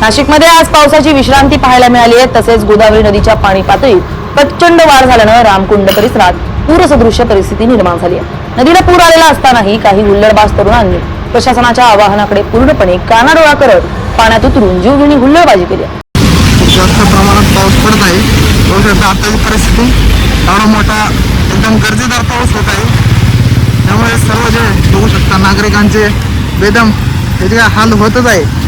नाशिकमध्ये आज पावसाची विश्रांती पाहायला मिळाली आहे। तसेच गोदावरी नदीच्या पाणी पातळीत प्रचंड वाढ झाल्यानं रामकुंड परिसरात पूरसदृश्य परिस्थिती निर्माण झाली आहे। नदीला पूर आलेला असतानाही काही हुल्लडबाज तरुणांनी प्रशासनाच्या आवाहनाकडे पूर्णपणे कानाडोळा करत पाण्यात उतरून जीवघेणी हुल्लडबाजी केली आहे। जास्त प्रमाणात पाऊस पडत आहे। बघू शकता आताची परिस्थिती एवढा मोठा एकदम गरजेदार पाऊस होत आहे। त्यामुळे सर्व जे बघू शकता नागरिकांचे बेदम त्याचे हाल होतच आहे।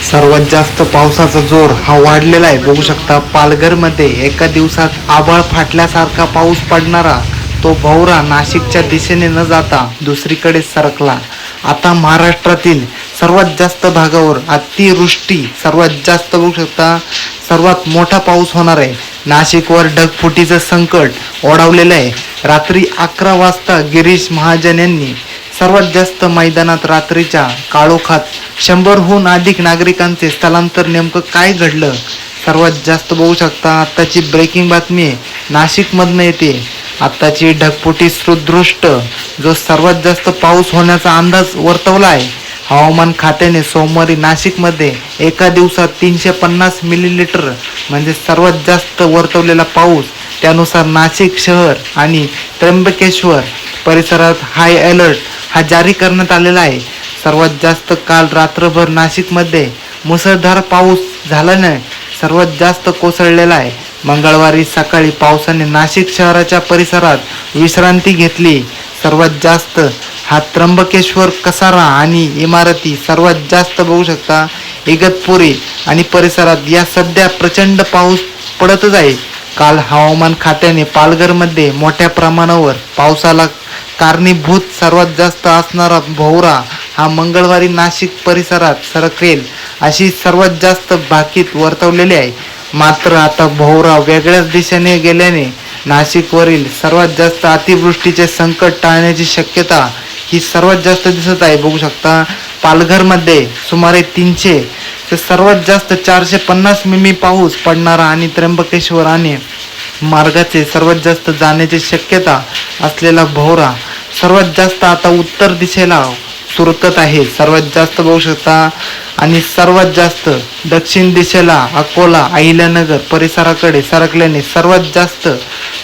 सर्वात जास्त पावसाचा जोर हा वाढलेला आहे। बघू शकता पालघरमध्ये एका दिवसात आभाळ फाटल्यासारखा पाऊस पडणारा तो भौरा नाशिकच्या दिशेने न जाता दुसरीकडे सरकला। आता महाराष्ट्रातील सर्वात जास्त भागावर अतिवृष्टी सर्वात जास्त बघू शकता सर्वात मोठा पाऊस होणार आहे। नाशिकवर ढगफुटीचं संकट ओढावलेलं आहे। रात्री 11 वाजता गिरीश महाजन यांनी सर्वात जास्त मैदानात रात्रीच्या काळोखात 100हून अधिक नागरिकांचे स्थलांतर नेमकं काय घडलं सर्वात जास्त बघू शकता। आत्ताची ब्रेकिंग बातमी नाशिकमधनं येते। आत्ताची ढगफुटी सदृष्ट जो सर्वात जास्त पाऊस होण्याचा अंदाज वर्तवला आहे। हवामान खात्याने सोमवारी नाशिकमध्ये एका दिवसात 350 मिलीलीटर म्हणजे सर्वात जास्त वर्तवलेला पाऊस। त्यानुसार नाशिक शहर आणि त्र्यंबकेश्वर परिसरात हाय अलर्ट हा जारी करण्यात आलेला आहे। सर्वात जास्त काल रात्रभर नाशिकमध्ये मुसळधार पाऊस झाल्याने सर्वात जास्त कोसळलेला आहे। मंगळवारी सकाळी पावसाने नाशिक शहराच्या परिसरात विश्रांती घेतली। सर्वात जास्त हा त्र्यंबकेश्वर कसारा आणि इमारती सर्वात जास्त बघू शकता इगतपुरी आणि परिसरात या सध्या प्रचंड पाऊस पडतच आहे। काल हवामान खात्याने पालघरमध्ये मोठ्या प्रमाणावर पावसाला कारणीभूत सर्वात जास्त असणारा भौरा हा मंगळवारी नाशिक परिसरात सरकेल अशी सर्वात जास्त भाकीत वर्तवलेली आहे। मात्र आता भौरा वेगळ्याच दिशेने गेल्याने नाशिकवरील सर्वात जास्त अतिवृष्टीचे संकट टाळण्याची शक्यता ही सर्वात जास्त दिसत आहे। बघू शकता पालघरमध्ये सुमारे 300 ते सर्वात जास्त 450 मिमी पाऊस पडणारा आणि त्र्यंबकेश्वर आणि मार्गाचे सर्वात जास्त जाण्याची शक्यता असलेला भौरा सर्वात जास्त आता उत्तर दिशेला सुरकत आहे। सर्वात जास्त बघू शकता आणि सर्वात जास्त दक्षिण दिशेला अकोला अहिल्यानगर परिसराकडे सरकल्याने सर्वात जास्त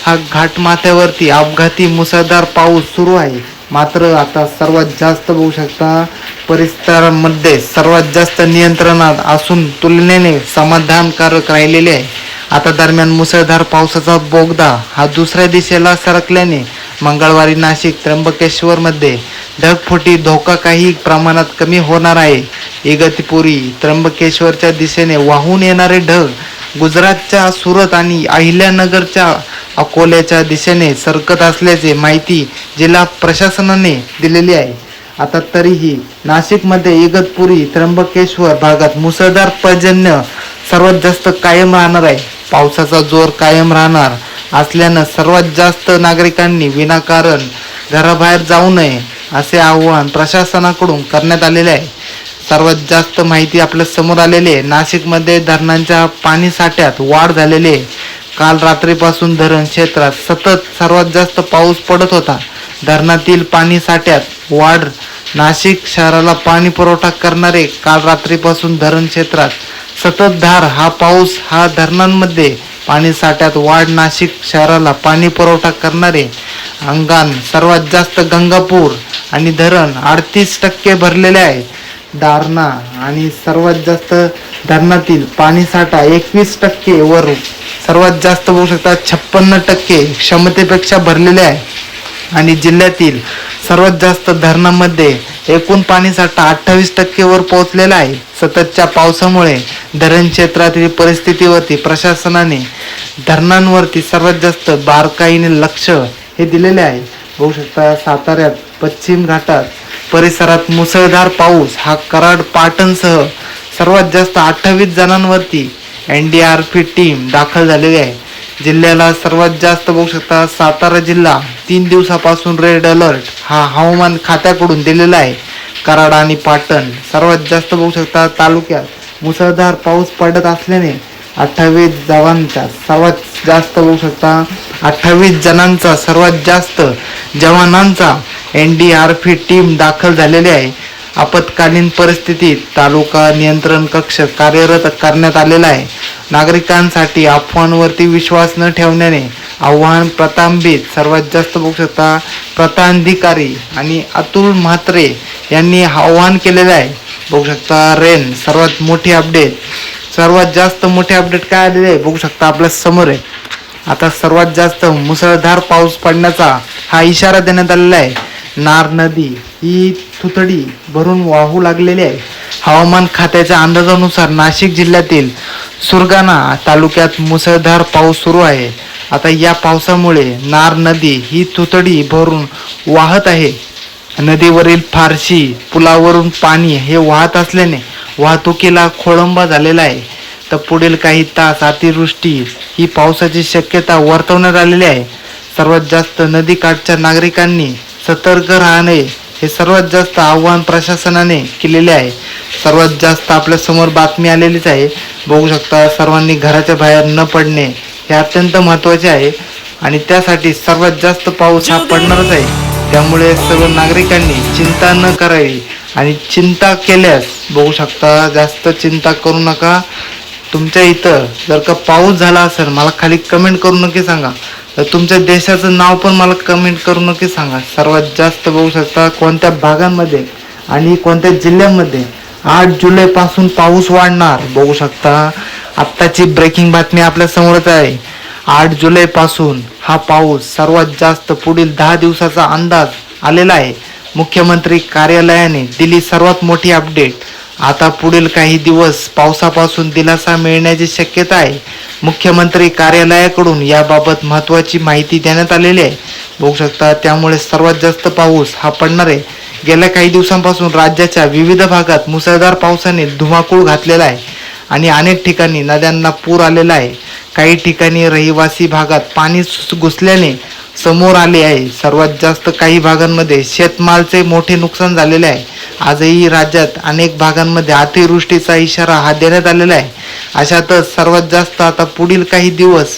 हा घाटमाथ्यावरती अपघाती मुसळधार पाऊस सुरू आहे। मात्र आता सर्वात जास्त बघू शकता परिसरामध्ये सर्वात जास्त नियंत्रणात असून तुलनेने समाधानकारक राहिलेले आहे। आता दरम्यान मुसळधार पावसाचा बोगदा हा दुसऱ्या दिशेला सरकल्याने मंगळवारी नाशिक त्र्यंबकेश्वरमध्ये ढगफुटी धोका काही प्रमाणात कमी होणार आहे। इगतपुरी त्र्यंबकेश्वरच्या दिशेने वाहून येणारे ढग गुजरातच्या सुरत आणि अहिल्यानगरच्या अकोल्याच्या दिशेने सरकत असल्याचे माहिती जिल्हा प्रशासनाने दिलेली आहे। आता तरीही नाशिकमध्ये इगतपुरी त्र्यंबकेश्वर भागात मुसळधार पर्जन्य सर्वात जास्त कायम राहणार आहे। पावसाचा जोर कायम राहणार असल्यानं सर्वात जास्त नागरिकांनी विनाकारण घराबाहेर जाऊ नये असे आवाहन प्रशासनाकडून करण्यात आलेले आहे। सर्वात जास्त माहिती आपल्या समोर आलेली आहे। नाशिकमध्ये धरणांच्या पाणी साठ्यात वाढ झालेली आहे। काल रात्रीपासून धरण क्षेत्रात सतत सर्वात जास्त पाऊस पडत होता। धरणातील पाणी साठ्यात वाढ नाशिक शहराला पाणी पुरवठा करणारे काल रात्रीपासून धरण क्षेत्रात सततधार हा पाऊस हा धरणांमध्ये पाणी साठ्यात वाढ नाशिक शहराला पाणी पुरवठा करणारे अंगान सर्वात जास्त गंगापूर आणि धरण 38% भरलेले आहे। दारणा आणि सर्वात जास्त धरणातील पाणी साठा 21% वर सर्वात जास्त बघू शकता 56% क्षमतेपेक्षा भरलेले आहे। आणि जिल्ह्यातील सर्वात जास्त धरणांमध्ये एकूण पाणीसाठा 28% वर पोहोचलेला आहे। सततच्या पावसामुळे धरण क्षेत्रातील परिस्थितीवरती प्रशासनाने धरणांवरती सर्वात जास्त बारकाईने लक्ष हे दिलेले आहे। बघू शकता साताऱ्यात पश्चिम घाटात परिसरात मुसळधार पाऊस हा कराड पाटणसह सर्वात जास्त 28 जणांवरती NDRF टीम दाखल झालेली आहे। जिल्ह्याला सर्वात जास्त बघू शकता सातारा जिल्हा 3 दिवसापासून रेड अलर्ट हा हवामान खात्याकडून दिलेला आहे। कराड आणि पाटण सर्वात जास्त बघू शकता तालुक्यात मुसळधार पाऊस पडत असल्याने 28 जवानांचा सर्वात जास्त बघू शकता 28 जणांचा सर्वात जास्त जवानांचा NDRF टीम दाखल झालेली आहे। आपत्कालीन परिस्थितीत तालुका नियंत्रण कक्ष कार्यरत करण्यात आलेला आहे. नागरिकांसाठी अफवांवरती विश्वास न ठेवण्याने आव्हान प्रतांबित सर्वात जास्त बघू शकता प्रतांधिकारी आणि अतुल म्हात्रे यांनी आव्हान केलेलं आहे. बघू शकता रेन सर्वात मोठी अपडेट, सर्वात जास्त मोठे अपडेट काय आलेले आहे बघू शकता आपल्या समोर आहे. आता सर्वात जास्त मुसळधार पाऊस पडण्याचा हा इशारा देण्यात आलेला आहे. नार नदी ही थुतडी भरून वाहू लागलेली आहे. हवामान खात्याच्या अंदाजानुसार नाशिक जिल्ह्यातील सुरगाणा तालुक्यात मुसळधार पाऊस सुरू आहे. आता या पावसामुळे नार नदी ही थुतडी भरून वाहत आहे. नदीवरील फारशी पुलावरून पाणी हे वाहत असल्याने वाहतुकीला खोळंबा झालेला आहे. तर पुढील काही तास अतिवृष्टी ही पावसाची शक्यता वर्तवण्यात आलेली आहे. सर्वात जास्त नदीकाठच्या नागरिकांनी सतर्क राहणे हे सर्वात जास्त आव्हान प्रशासनाने केलेले आहे. सर्वात जास्त आपल्या समोर बातमी आलेलीच आहे. बघू शकता सर्वांनी घराच्या बाहेर न पडणे हे अत्यंत महत्त्वाचे आहे आणि त्यासाठी सर्वात जास्त पाऊस हा पडणारच आहे. त्यामुळे सर्व नागरिकांनी चिंता न करावी आणि चिंता केल्यास बघू शकता जास्त चिंता करू नका. तुमच्या इथं जर का पाऊस झाला असेल मला खाली कमेंट करून नक्की सांगा. तर तुमच्या देशाचं नाव पण मला कमेंट करून नक्की सांगा. सर्वात जास्त बघू शकता कोणत्या भागांमध्ये आणि कोणत्या जिल्ह्यामध्ये 8 जुलैपासून पाऊस वाढणार बघू शकता. आत्ताची ब्रेकिंग बातमी आपल्या समोरच आहे. 8 जुलैपासून हा पाऊस सर्वात जास्त पुढील 10 दिवसाचा अंदाज आलेला आहे. मुख्यमंत्री कार्यालयाने दिली सर्वात मोठी अपडेट. आता पुढील काही दिवस पावसापासून दिलासा मिळण्याची शक्यता आहे. मुख्यमंत्री कार्यालयाकडून याबाबत महत्त्वाची माहिती देण्यात आलेली आहे. बघू शकता त्यामुळे सर्वात जास्त पाऊस हा पडणार आहे. गेल्या काही दिवसांपासून राज्याच्या विविध भागात मुसळधार पावसाने धुमाकूळ घातलेला आहे आणि अनेक ठिकाणी नद्यांना पूर आलेला आहे. काही ठिकाणी रहिवासी भागात पाणी घुसल्याने समोर आले आहे. सर्वात जास्त काही भागांमध्ये शेतमालाचे मोठे नुकसान झालेले आहे. आजही राज्यात अनेक भागांमध्ये अतिवृष्टीचा इशारा हा देण्यात आलेला आहे. अशातच सर्वात जास्त आता पुढील काही दिवस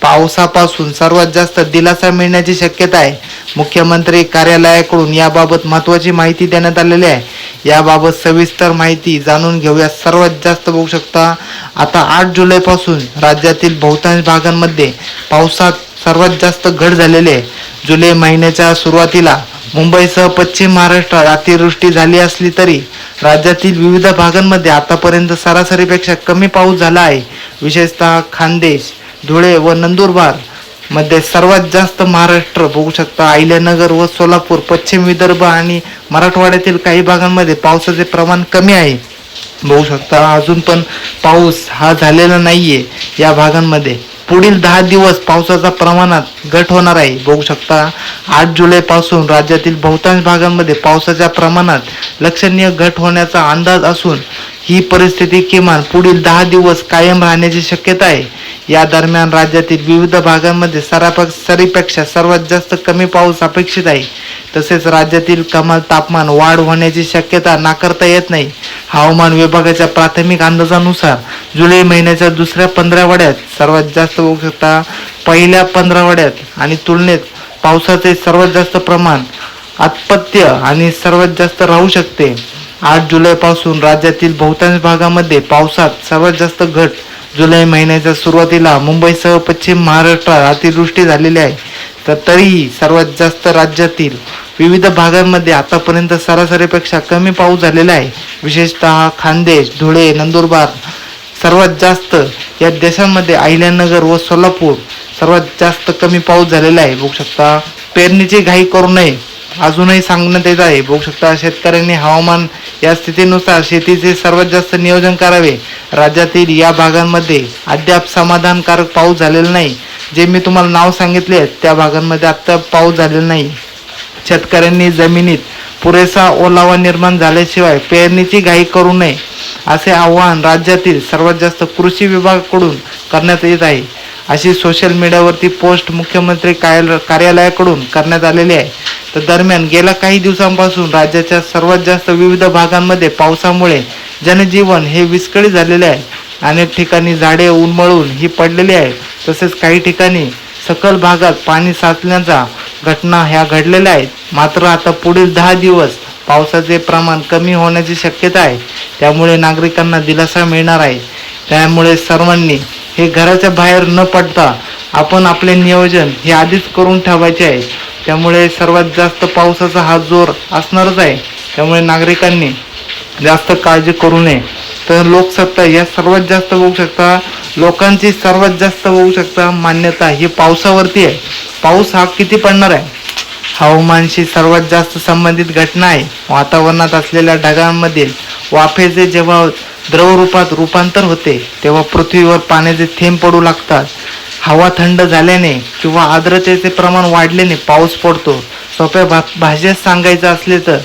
पावसापासून सर्वात जास्त दिलासा मिळण्याची शक्यता आहे. मुख्यमंत्री कार्यालयाकडून याबाबत महत्त्वाची माहिती देण्यात आलेली आहे. याबाबत सविस्तर माहिती जाणून घेऊया. सर्वात जास्त बघू शकता आता 8 जुलैपासून राज्यातील बहुतांश भागांमध्ये पावसात सर्वात जास्त घट झालेली आहे. जुलै महिन्याच्या सुरुवातीला मुंबईसह पश्चिम महाराष्ट्रात अतिवृष्टी झाली असली तरी राज्यातील विविध भागांमध्ये आतापर्यंत सरासरीपेक्षा कमी पाऊस झाला आहे. विशेषतः खान्देश, धुळे व नंदुरबार मध्ये सर्वात जास्त महाराष्ट्र बघू शकता. अहिल्यानगर व सोलापूर, पश्चिम विदर्भ आणि मराठवाड्यातील काही भागांमध्ये पावसाचे प्रमाण कमी आहे. बघू शकता अजून पण पाऊस हा झालेला नाहीये या भागांमध्ये. पुढील 10 दिवस पावसाच्या प्रमाणात घट होणार आहे. बघू शकता 8 जुलैपासून राज्यातील बहुतांश भागांमध्ये पावसाच्या प्रमाणात लक्षणीय घट होण्याचा अंदाज असून ही परिस्थिती किमान पुढील 10 दिवस कायम राहण्याची शक्यता आहे. या दरम्यान राज्यातील विविध भागांमध्ये सरासरीपेक्षा सर्वात जास्त कमी पाऊस अपेक्षित आहे. तसेच राज्यातील कमाल तापमान वाढ होण्याची शक्यता नाकारता येत नाही. हवामान विभागाच्या प्राथमिक अंदाजानुसार जुलै महिन्याच्या दुसऱ्या 15आठवड्यात सर्वात जास्त बघू शकता पहिल्या 15आठवड्यात आणि तुलनेत पावसाचे सर्वात जास्त प्रमाण अपत्य आणि सर्वात जास्त राहू शकते. 8 जुलैपासून राज्यातील बहुतांश भागामध्ये पावसात सर्वात जास्त घट. जुलै महिन्याच्या सुरुवातीला मुंबईसह पश्चिम महाराष्ट्रात अतिवृष्टी झालेली आहे. तर तरीही सर्वात जास्त राज्यातील विविध भागांमध्ये आतापर्यंत सरासरीपेक्षा कमी पाऊस झालेला आहे. विशेषतः खान्देश, धुळे, नंदुरबार सर्वात जास्त या देशांमध्ये अहिल्यानगर व सोलापूर सर्वात जास्त कमी पाऊस झालेला आहे. बघू शकता पेरणीची घाई करू नये अजूनही सांगण्यात येत आहे. बघू शकता शेतकऱ्यांनी हवामान या स्थितीनुसार शेतीचे सर्वात जास्त नियोजन करावे. राज्यातील या भागांमध्ये अद्याप समाधानकारक पाऊस झालेला नाही. जे मी तुम्हाला नाव सांगितले त्या भागांमध्ये अद्याप पाऊस झालेला नाही. शेतकऱ्यांनी जमिनीत पुरेसा ओलावा निर्माण झाल्याशिवाय पेरणीची घाई करू नये असे आवाहन राज्यातील सर्वात जास्त कृषी विभागाकडून करण्यात येत आहे. अशी सोशल मीडियावरती पोस्ट मुख्यमंत्री कार्यालयाकडून करण्यात आलेली आहे. तर दरम्यान गेल्या काही दिवसांपासून राज्याच्या सर्वात जास्त विविध भागांमध्ये पावसामुळे जनजीवन हे विस्कळीत झालेले आहे. अनेक ठिकाणी झाडे उन्मळून ही पडलेली आहे. तसेच काही ठिकाणी सखल भागात पाणी साचण्याच्या घटना ह्या घडलेल्या आहेत. मात्र आता पुढील 10 दिवस पावसाचे प्रमाण कमी होण्याची शक्यता आहे, त्यामुळे नागरिकांना दिलासा मिळणार आहे. त्यामुळे सर्वांनी हे घराच्या बाहेर न पडता आपण आपले नियोजन हे आधीच करून ठेवायचे आहे. त्यामुळे सर्वात जास्त पावसाचा हा जोर असणारच आहे, त्यामुळे नागरिकांनी जास्त काळजी करू नये. तर लोकसत्ता या सर्वात जास्त बघू शकता, लोकांची सर्वात जास्त बघू शकता मान्यता ही पावसावरती आहे. पाऊस हा किती पडणार आहे, हवामानाशी सर्वात जास्त संबंधित घटना आहे. वातावरणात असलेल्या ढगांमधील वाफेचे जेव्हा द्रवरूपात रूपांतर होते तेव्हा पृथ्वीवर पाण्याचे थेंब पडू लागतात. हवा थंड झाल्याने किंवा आर्द्रतेचे प्रमाण वाढल्याने पाऊस पडतो. सोप्या भाषेत सांगायचं असले तर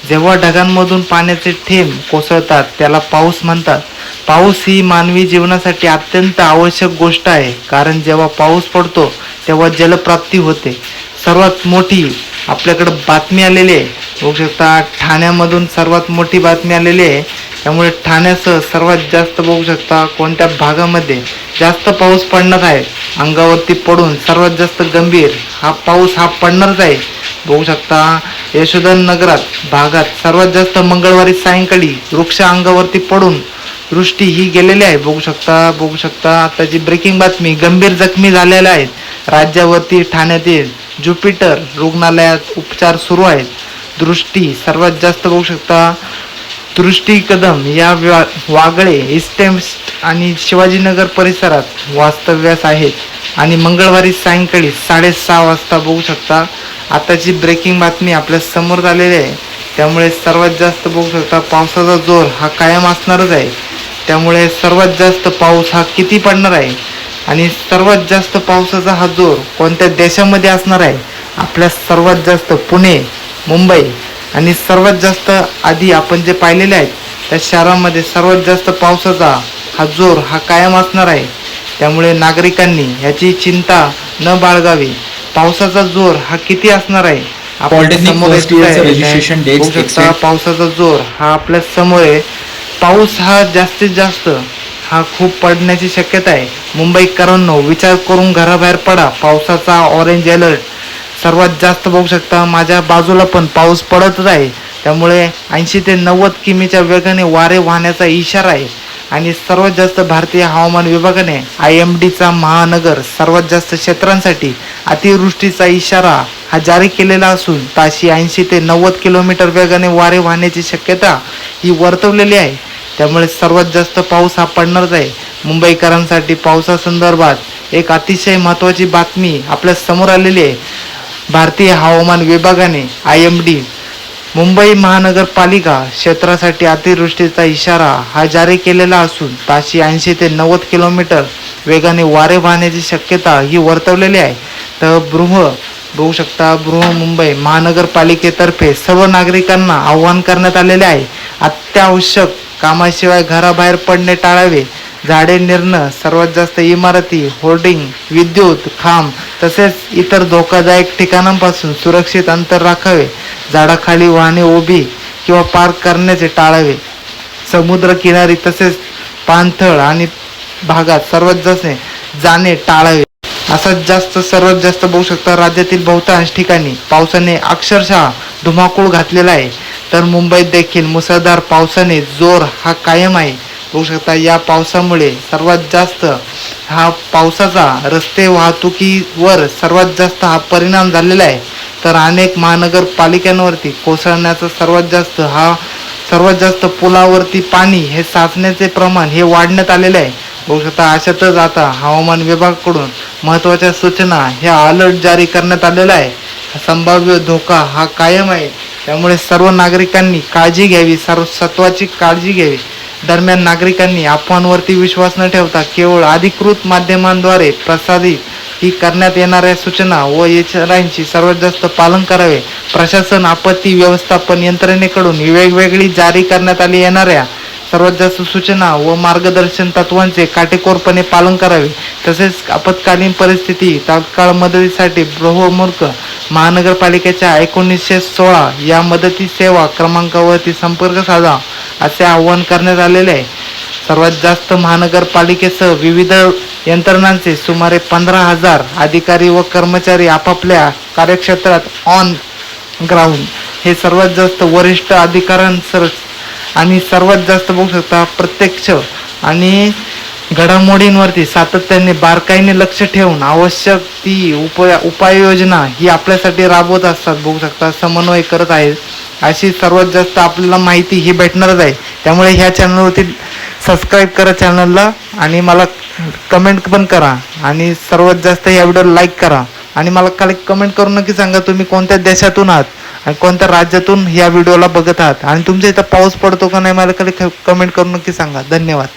जेव्हा ढगांमधून पाण्याचे थेंब कोसळतात त्याला पाऊस म्हणतात. पाऊस ही मानवी जीवनासाठी अत्यंत आवश्यक गोष्ट आहे, कारण जेव्हा पाऊस पडतो तेव्हा जलप्राप्ती होते. सर्वात मोठी आपल्याकडे बातमी आलेली आहे, बघू शकता ठाण्यामधून सर्वात मोठी बातमी आलेली आहे. त्यामुळे ठाण्यासह सर्वात जास्त बघू शकता कोणत्या भागामध्ये जास्त पाऊस पडणार आहे, अंगावरती पडून सर्वात जास्त गंभीर हा पाऊस हा पडणारच आहे. बघू शकता यशोधननगरात भागात सर्वात जास्त मंगळवारी सायंकाळी वृक्ष अंगावरती पडून दृष्टी ही गेलेली आहे. बघू शकता आताची ब्रेकिंग बातमी, गंभीर जखमी झालेल्या आहेत राज्यावरती. ठाण्यातील ज्युपिटर रुग्णालयात उपचार सुरू आहेत. दृष्टी सर्वात जास्त बघू शकता दृष्टी कदम या वागळे इस्टेम्स्ट आणि शिवाजीनगर परिसरात वास्तव्यास आहेत आणि मंगळवारी सायंकाळी 6:30 वाजता बघू शकता आताची ब्रेकिंग बातमी आपल्या समोर आलेली आहे. त्यामुळे सर्वात जास्त बघू शकता पावसाचा जोर हा कायम असणारच आहे. त्यामुळे सर्वात जास्त पाऊस हा किती पडणार आहे आणि सर्वात जास्त पावसाचा हा जोर कोणत्या देशामध्ये असणार आहे, आपल्या सर्वात जास्त पुणे, मुंबई आणि सर्वात जास्त आधी आपण जे पाहिलेले आहेत त्या शहरामध्ये सर्वात जास्त पावसाचा हा जोर हा कायम असणार आहे. त्यामुळे नागरिकांनी ह्याची चिंता न बाळगावी. पावसाचा जोर हा किती असणार आहे आपल्या समोर आहे. पावसाचा जोर हा आपल्या समोर आहे. पाऊस हा जास्तीत जास्त हा खूप पडण्याची शक्यता आहे. मुंबईकरांनो विचार करून घराबाहेर पडा. पावसाचा ऑरेंज अलर्ट सर्वात जास्त बघू शकता माझ्या बाजूला पण पाऊस पडतच आहे. त्यामुळे 80 ते 90 किमीच्या वेगाने वारे वाहण्याचा इशारा आहे आणि सर्वात जास्त भारतीय हवामान विभागाने IMDचा महानगर सर्वात जास्त क्षेत्रांसाठी अतिवृष्टीचा इशारा हा जारी केलेला असून ताशी 80 ते 90 किलोमीटर वेगाने वारे वाहण्याची शक्यता ही वर्तवलेली आहे. त्यामुळे सर्वात जास्त पाऊस हा पडणारच आहे. मुंबईकरांसाठी पावसासंदर्भात एक अतिशय महत्त्वाची बातमी आपल्या समोर आलेली आहे. भारतीय हवामान विभागाने IMD मुंबई महानगरपालिका क्षेत्रासाठी अतिवृष्टीचा इशारा हा जारी केलेला असून ताशी 80 ते 90 किलोमीटर वेगाने वारे वाहण्याची शक्यता ही वर्तवलेली आहे. तर बघू शकता मुंबई महानगरपालिकेतर्फे सर्व नागरिकांना आवाहन करण्यात आलेले आहे. अत्यावश्यक कामाशिवाय घराबाहेर पडणे टाळावे. झाडे निर्णय सर्वात जास्त इमारती, होर्डिंग, विद्युत खांब तसेच इतर धोकादायक ठिकाणांपासून सुरक्षित अंतर राखावे. झाडाखाली वाहने उभी किंवा पार्क करण्याचे टाळावे. समुद्र किनारी तसेच पाणथळ आणि भागात सर्वात जास्त जाणे टाळावे. असं सर्वात जास्त बघू शकता राज्यातील बहुतांश ठिकाणी पावसाने अक्षरशः धुमाकूळ घातलेला आहे. तर मुंबईत देखील मुसळधार पावसाने जोर हा कायम आहे. बघू शकता या पावसामुळे सर्वात जास्त हा पावसाचा रस्ते वाहतुकीवर सर्वात जास्त हा परिणाम झालेला आहे. तर अनेक महानगरपालिकांवरती कोसळण्याचा सर्वात जास्त पुलावरती पाणी हे साचण्याचे प्रमाण हे वाढण्यात आलेले आहे. बघू शकता अशातच आता हवामान विभागाकडून महत्त्वाच्या सूचना ह्या अलर्ट जारी करण्यात आलेला आहे. संभाव्य धोका हा कायम आहे. त्यामुळे सर्व नागरिकांनी काळजी घ्यावी, सर्वस्वाची काळजी घ्यावी. दरम्यान नागरिकांनी अफवांवरती विश्वास न ठेवता केवळ अधिकृत माध्यमांद्वारे प्रसारित ही करण्यात येणाऱ्या सूचना व इशाऱ्यांची सर्वात जास्त पालन करावे. प्रशासन आपत्ती व्यवस्थापन यंत्रणेकडून वेगवेगळी जारी करण्यात आली येणाऱ्या सर्वात जास्त सूचना व मार्गदर्शन तत्वांचे काटेकोरपणे पालन करावे. तसेच आपत्कालीन परिस्थिती तात्काळ मदतीसाठी बृहन्मुख महानगरपालिकेच्या 1916 या मदती सेवा क्रमांकावरती संपर्क साधा असे आवाहन करण्यात आलेले आहे. सर्वात जास्त महानगरपालिकेसह विविध यंत्रणांचे सुमारे 15,000 अधिकारी व कर्मचारी आपापल्या कार्यक्षेत्रात ऑन ग्राउंड हे सर्वात जास्त वरिष्ठ अधिकाऱ्यांसर आणि सर्वात जास्त बघू शकता प्रत्यक्ष आणि घडामोडींवरती सातत्याने बारकाईने लक्ष ठेवून आवश्यक ती उपाययोजना ही आपल्यासाठी राबवत असतात. बघू शकता समन्वय करत आहेत. अशी सर्वात जास्त आपल्याला माहिती ही भेटणारच आहे. त्यामुळे ह्या चॅनलवरती सबस्क्राईब करा चॅनलला आणि मला कमेंट पण करा आणि सर्वात जास्त या व्हिडिओला लाईक करा आणि मला खाली कमेंट करून नक्की सांगा तुम्ही कोणत्या देशातून आहात आणि कोणत्या राज्यातून या व्हिडिओला बघत आहात आणि तुमच्या इथं पाऊस पडतो का नाही मला खाली कमेंट करून नक्की सांगा. धन्यवाद.